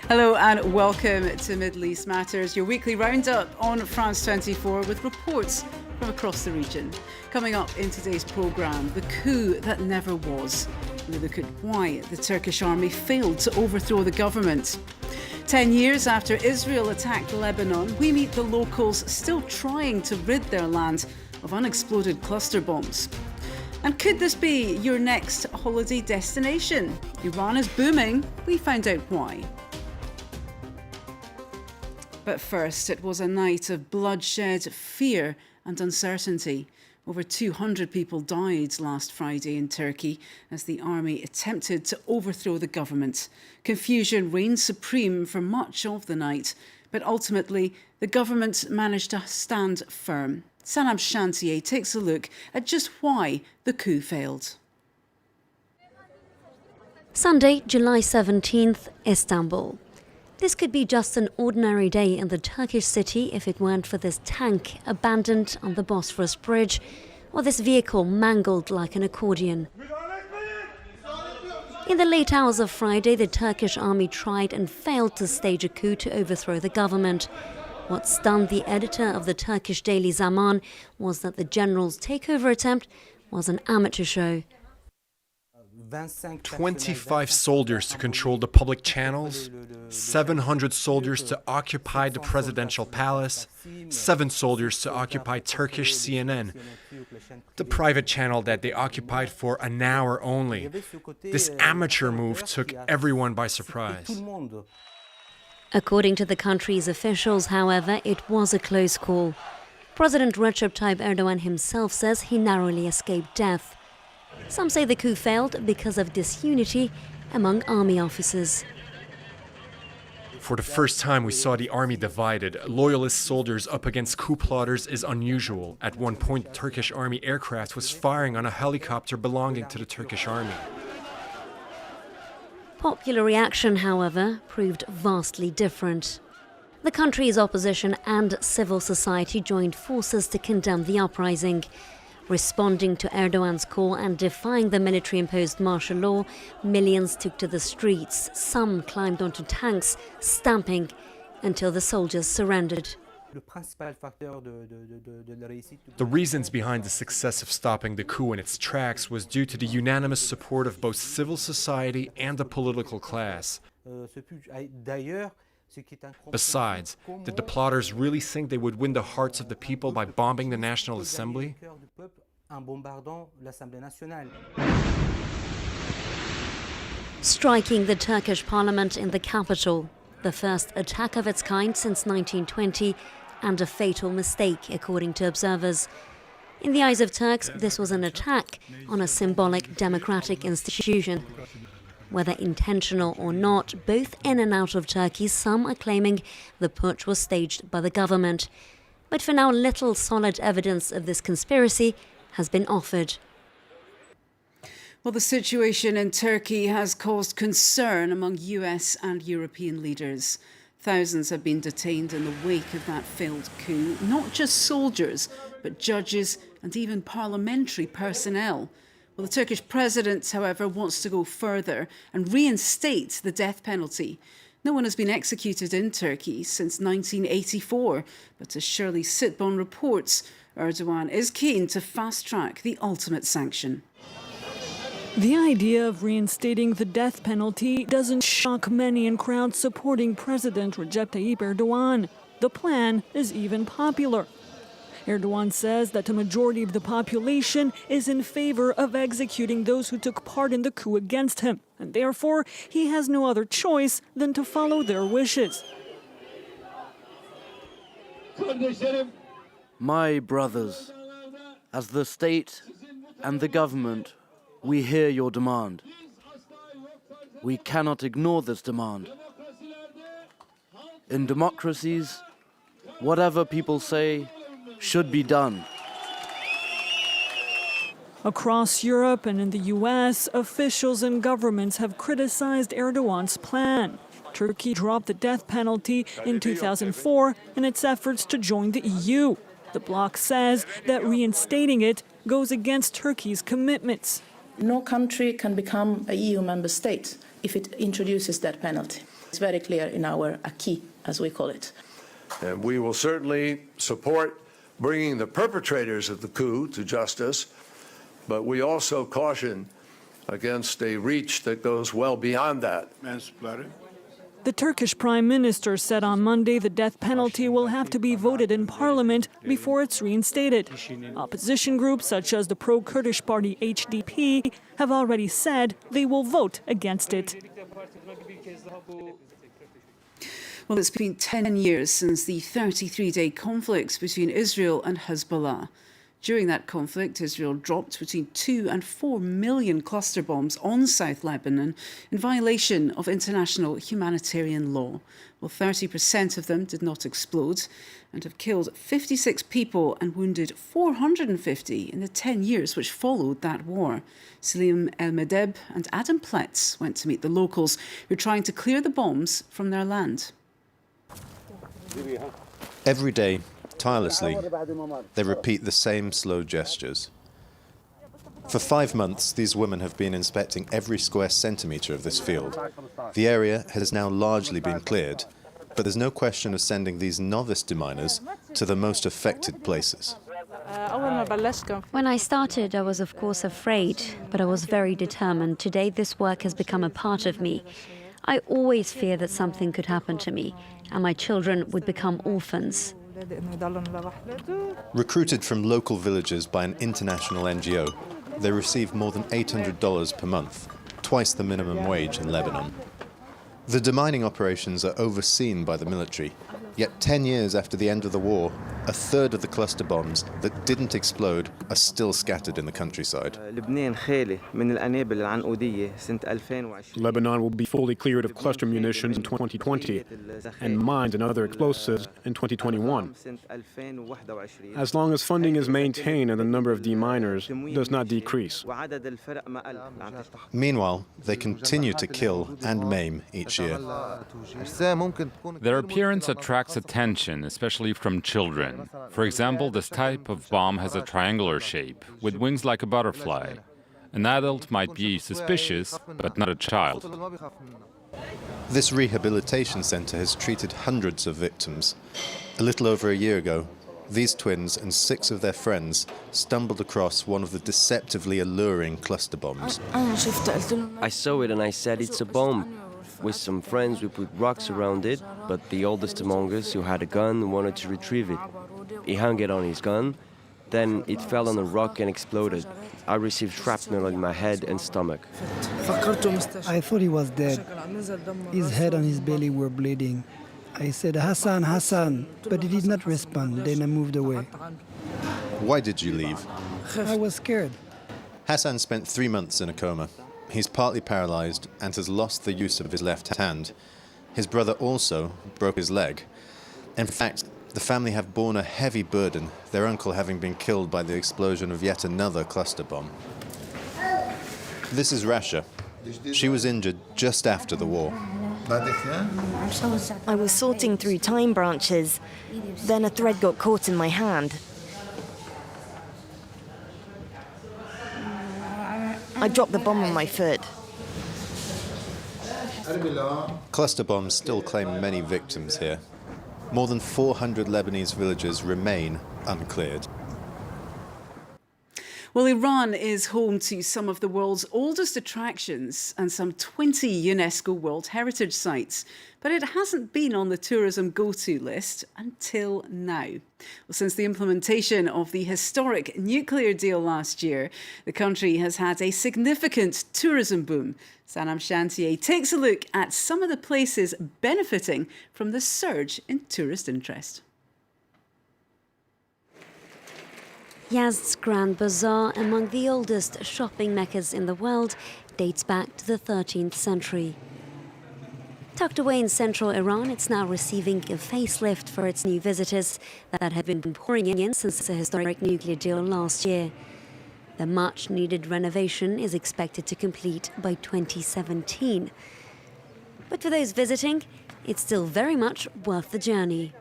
Hello and welcome to Middle East Matters, your weekly roundup on France 24 with reports from across the region. Coming up in today's programme, the coup that never was. We look at why the Turkish army failed to overthrow the government. 10 years after Israel attacked Lebanon, we meet the locals still trying to rid their land of unexploded cluster bombs. And could this be your next holiday destination? Iran is booming. We found out why. But first, it was a night of bloodshed, fear and uncertainty. Over 200 people died last Friday in Turkey as the army attempted to overthrow the government. Confusion reigned supreme for much of the night, but ultimately the government managed to stand firm. Sanam Shantier takes a look at just why the coup failed. Sunday, July 17th, Istanbul. This could be just an ordinary day in the Turkish city if it weren't for this tank abandoned on the Bosphorus Bridge or this vehicle mangled like an accordion. In the late hours of Friday, the Turkish army tried and failed to stage a coup to overthrow the government. What stunned the editor of the Turkish daily Zaman was that the general's takeover attempt was an amateur show. 25 soldiers to control the public channels, 700 soldiers to occupy the presidential palace, 7 soldiers to occupy Turkish CNN, the private channel that they occupied for an hour only. This amateur move took everyone by surprise. According to the country's officials, however, it was a close call. President Recep Tayyip Erdogan himself says he narrowly escaped death. Some say the coup failed because of disunity among army officers. For the first time, we saw the army divided. Loyalist soldiers up against coup plotters is unusual. At one point, the Turkish army aircraft was firing on a helicopter belonging to the Turkish army. Popular reaction, however, proved vastly different. The country's opposition and civil society joined forces to condemn the uprising. Responding to Erdogan's call and defying the military-imposed martial law, millions took to the streets. Some climbed onto tanks, stamping until the soldiers surrendered. The reasons behind the success of stopping the coup in its tracks was due to the unanimous support of both civil society and the political class. Besides, did the plotters really think they would win the hearts of the people by bombing the National Assembly? Striking the Turkish parliament in the capital, the first attack of its kind since 1920, and a fatal mistake, according to observers. In the eyes of Turks, this was an attack on a symbolic democratic institution. Whether intentional or not, both in and out of Turkey, some are claiming the putsch was staged by the government. But for now, little solid evidence of this conspiracy has been offered. Well, the situation in Turkey has caused concern among US and European leaders. Thousands have been detained in the wake of that failed coup. Not just soldiers, but judges and even parliamentary personnel. Well, the Turkish president, however, wants to go further and reinstate the death penalty. No one has been executed in Turkey since 1984, but as Shirley Sitbon reports, Erdogan is keen to fast-track the ultimate sanction. The idea of reinstating the death penalty doesn't shock many in crowds supporting President Recep Tayyip Erdogan. The plan is even popular. Erdogan says that a majority of the population is in favor of executing those who took part in the coup against him, and therefore he has no other choice than to follow their wishes. My brothers, as the state and the government, we hear your demand. We cannot ignore this demand. In democracies, whatever people say should be done. Across Europe and in the US, officials and governments have criticized Erdogan's plan. Turkey dropped the death penalty in 2004 in its efforts to join the EU. The bloc says that reinstating it goes against Turkey's commitments. No country can become an EU member state if it introduces that penalty. It's very clear in our acquis, as we call it. And we will certainly support bringing the perpetrators of the coup to justice, but we also caution against a reach that goes well beyond that. The Turkish Prime Minister said on Monday the death penalty will have to be voted in parliament before it's reinstated. Opposition groups such as the pro-Kurdish party HDP have already said they will vote against it. Well, it's been 10 years since the 33-day conflict between Israel and Hezbollah. During that conflict, Israel dropped between 2 and 4 million cluster bombs on South Lebanon in violation of international humanitarian law. Well, 30% of them did not explode and have killed 56 people and wounded 450 in the 10 years which followed that war. Salim El-Medeb and Adam Pletz went to meet the locals who are trying to clear the bombs from their land. Every day, tirelessly, they repeat the same slow gestures. For 5 months, these women have been inspecting every square centimetre of this field. The area has now largely been cleared, but there's no question of sending these novice deminers to the most affected places. When I started, I was of course afraid, but I was very determined. Today, this work has become a part of me. I always fear that something could happen to me, and my children would become orphans. Recruited from local villages by an international NGO, they receive more than $800 per month, twice the minimum wage in Lebanon. The demining operations are overseen by the military, yet 10 years after the end of the war, a third of the cluster bombs that didn't explode are still scattered in the countryside. Lebanon will be fully cleared of cluster munitions in 2020 and mines and other explosives in 2021. As long as funding is maintained and the number of deminers does not decrease. Meanwhile, they continue to kill and maim each year. Their appearance attracts attention, especially from children. For example, this type of bomb has a triangular shape, with wings like a butterfly. An adult might be suspicious, but not a child. This rehabilitation center has treated hundreds of victims. A little over a year ago, these twins and 6 of their friends stumbled across one of the deceptively alluring cluster bombs. I saw it and I said it's a bomb. With some friends, we put rocks around it, but the oldest among us, who had a gun, wanted to retrieve it. He hung it on his gun, then it fell on a rock and exploded. I received shrapnel in my head and stomach. I thought he was dead. His head and his belly were bleeding. I said, "Hassan, Hassan," but he did not respond. Then I moved away. Why did you leave? I was scared. Hassan spent 3 months in a coma. He's partly paralyzed and has lost the use of his left hand. His brother also broke his leg. In fact, the family have borne a heavy burden, their uncle having been killed by the explosion of yet another cluster bomb. This is Rasha. She was injured just after the war. I was sorting through thyme branches. Then a thread got caught in my hand. I dropped the bomb on my foot. Cluster bombs still claim many victims here. More than 400 Lebanese villages remain uncleared. Well, Iran is home to some of the world's oldest attractions and some 20 UNESCO World Heritage Sites, but it hasn't been on the tourism go-to list until now. Well, since the implementation of the historic nuclear deal last year, the country has had a significant tourism boom. Sanam Chantier takes a look at some of the places benefiting from the surge in tourist interest. Yazd's Grand Bazaar, among the oldest shopping meccas in the world, dates back to the 13th century. Tucked away in central Iran, it's now receiving a facelift for its new visitors that have been pouring in since the historic nuclear deal last year. The much-needed renovation is expected to complete by 2017. But for those visiting, it's still very much worth the journey.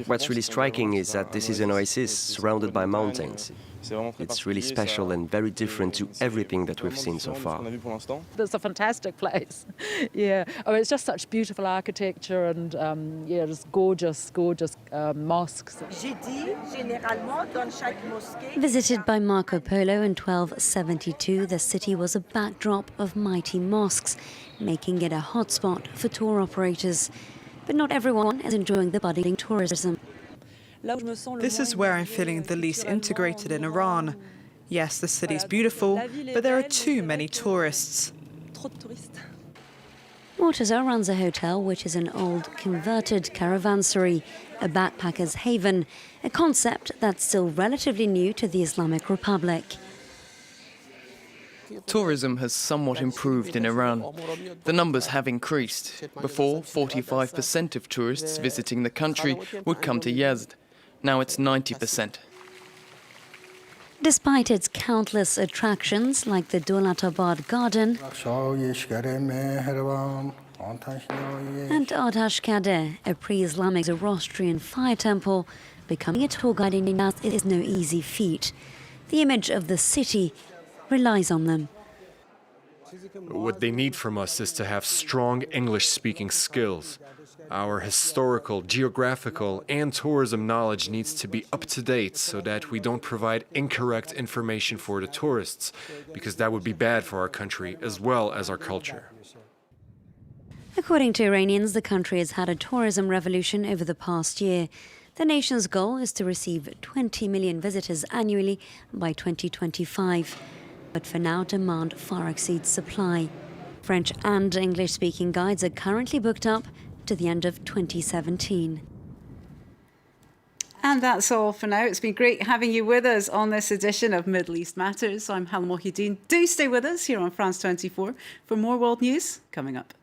What's really striking is that this is an oasis surrounded by mountains. It's really special and very different to everything that we've seen so far. It's a fantastic place. Yeah, I mean, it's just such beautiful architecture and yeah, just gorgeous, gorgeous mosques. Visited by Marco Polo in 1272, the city was a backdrop of mighty mosques, making it a hotspot for tour operators. But not everyone is enjoying the budding tourism. This is where I'm feeling the least integrated in Iran. Yes, the city's beautiful, but there are too many tourists. Murtaza runs a hotel which is an old converted caravanserai, a backpacker's haven, a concept that's still relatively new to the Islamic Republic. Tourism has somewhat improved in Iran. The numbers have increased. Before, 45% of tourists visiting the country would come to Yazd. Now it's 90%. Despite its countless attractions like the Dolatabad Garden and Ardash Kadeh, a pre-Islamic Zoroastrian fire temple, becoming a tour guide in Yazd is no easy feat. The image of the city relies on them. What they need from us is to have strong English-speaking skills. Our historical, geographical, and tourism knowledge needs to be up to date so that we don't provide incorrect information for the tourists, because that would be bad for our country as well as our culture. According to Iranians, the country has had a tourism revolution over the past year. The nation's goal is to receive 20 million visitors annually by 2025. But for now, demand far exceeds supply. French and English-speaking guides are currently booked up to the end of 2017. And that's all for now. It's been great having you with us on this edition of Middle East Matters. I'm Hala Mohideen. Do stay with us here on France 24 for more world news coming up.